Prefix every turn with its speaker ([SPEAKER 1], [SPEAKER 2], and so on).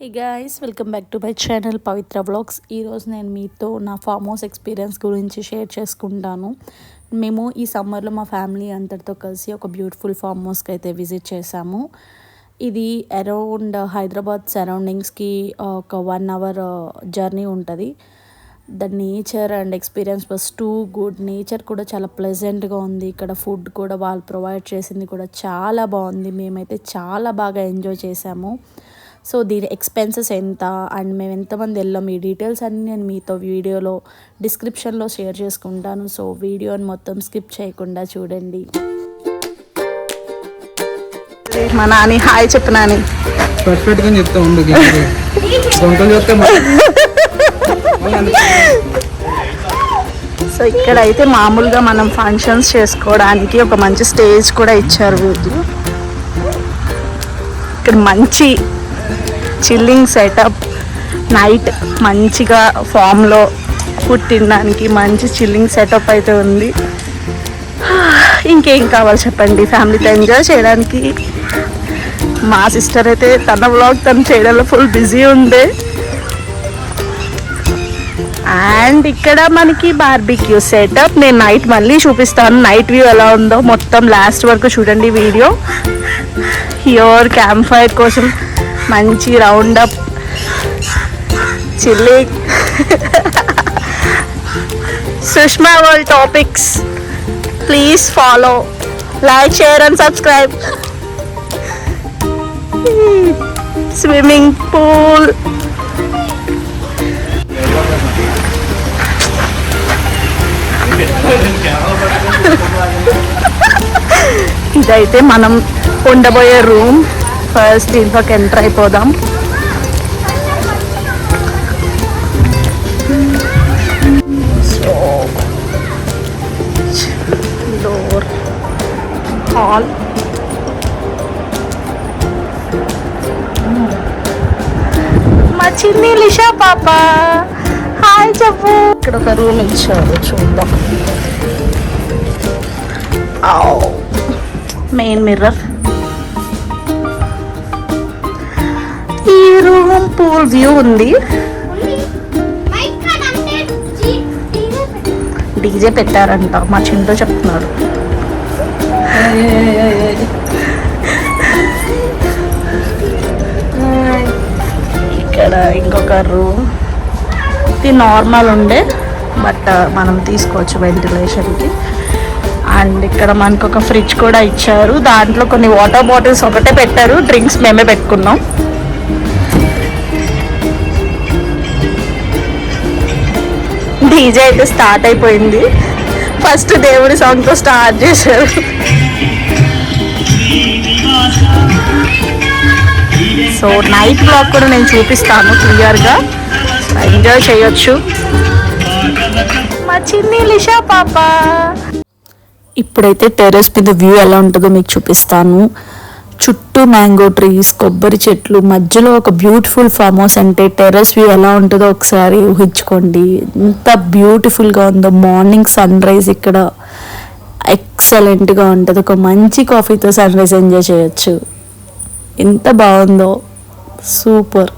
[SPEAKER 1] Hey guys, welcome back to my channel Pavitra vlogs. ఈరోజు నేను మీతో నా ఫామ్ హౌస్ ఎక్స్పీరియన్స్ గురించి షేర్ చేసుకుంటాను. మేము ఈ సమ్మర్లో మా ఫ్యామిలీ అందరితో కలిసి ఒక బ్యూటిఫుల్ ఫామ్ హౌస్కి అయితే విజిట్ చేసాము. ఇది అరౌండ్ హైదరాబాద్ సరౌండింగ్స్కి ఒక 1 అవర్ జర్నీ ఉంటుంది. The nature and experience was too good. Nature కూడా చాలా ప్లెజెంట్గా ఉంది. ఇక్కడ ఫుడ్ కూడా వాళ్ళు ప్రొవైడ్ చేసింది కూడా చాలా బాగుంది. మేమైతే చాలా బాగా ఎంజాయ్ చేసాము. సో దీని ఎక్స్పెన్సెస్ ఎంత అండ్ మేము ఎంతమంది వెళ్ళాము, ఈ డీటెయిల్స్ అన్నీ నేను మీతో వీడియోలో డిస్క్రిప్షన్లో షేర్ చేసుకుంటాను. సో వీడియోని మొత్తం స్కిప్ చేయకుండా చూడండి.
[SPEAKER 2] మా నాని హాయ్ చెప్పు నాని. సో ఇక్కడ అయితే మామూలుగా మనం ఫంక్షన్స్ చేసుకోవడానికి ఒక మంచి స్టేజ్ కూడా ఇచ్చారు వీళ్ళు. ఇక్కడ మంచి చిల్లింగ్ సెటప్, నైట్ మంచిగా ఫామ్లో ఫుడ్ తినడానికి మంచి చిల్లింగ్ సెటప్ అయితే ఉంది. ఇంకేం కావాలి చెప్పండి, ఫ్యామిలీతో ఎంజాయ్ చేయడానికి. మా సిస్టర్ అయితే తన వ్లాగ్ తను చేయడంలో ఫుల్ బిజీ ఉంది. అండ్ ఇక్కడ మనకి బార్బిక్యూ సెటప్. నేను నైట్ మళ్ళీ చూపిస్తాను నైట్ వ్యూ ఎలా ఉందో, మొత్తం లాస్ట్ వరకు చూడండి వీడియో. హియర్ క్యాంప్ ఫైర్ కోసం మంచి round up chilling. Sushma world topics, please follow, like, share and subscribe. Swimming pool. ఇదైతే మనం ఉండబోయే రూమ్. ఫస్ట్ దీంట్లోకి ఎంటర్ అయిపోదాం. So door, hall. మా చిన్ని లిషా పాప హాయ్ చెప్పు. ఇక్కడ ఒక రూమ్ ఇచ్చారు, చూద్దాం. Main mirror. ఈ రూమ్ పూల్ వ్యూ ఉంది. డీజే పెట్టారంట మా చింటూ చెప్తున్నాడు. ఇక్కడ ఇంకొక రూమ్. ఇది నార్మల్ ఉండే, బట్ మనం తీసుకోవచ్చు వెంటిలేషన్కి. అండ్ ఇక్కడ మనకు ఒక ఫ్రిడ్జ్ కూడా ఇచ్చారు. దాంట్లో కొన్ని వాటర్ బాటిల్స్ ఒకటే పెట్టారు, డ్రింక్స్ మేమే పెట్టుకున్నాం. డీజే అయితే స్టార్ట్ అయిపోయింది. ఫస్ట్ దేవుడి సాంగ్తో స్టార్ట్ చేశారు. సో నైట్ బ్లాగ్ కూడా నేను చూపిస్తాను క్లియర్గా, ఎంజాయ్ చేయొచ్చు. మా చిన్ని లిషా పాప. ఇప్పుడైతే టెర్రస్ మీద వ్యూ ఎలా ఉంటుందో మీకు చూపిస్తాను. చుట్టూ మ్యాంగో ట్రీస్, కొబ్బరి చెట్లు, మధ్యలో ఒక బ్యూటిఫుల్ ఫామ్ హౌస్ అంటే టెర్రస్ వ్యూ ఎలా ఉంటుందో ఒకసారి ఊహించుకోండి. ఎంత బ్యూటిఫుల్గా ఉందో. మార్నింగ్ సన్ రైజ్ ఇక్కడ ఎక్సలెంట్గా ఉంటుంది. ఒక మంచి కాఫీతో సన్ రైజ్ ఎంజాయ్ చేయొచ్చు. ఎంత బాగుందో, సూపర్.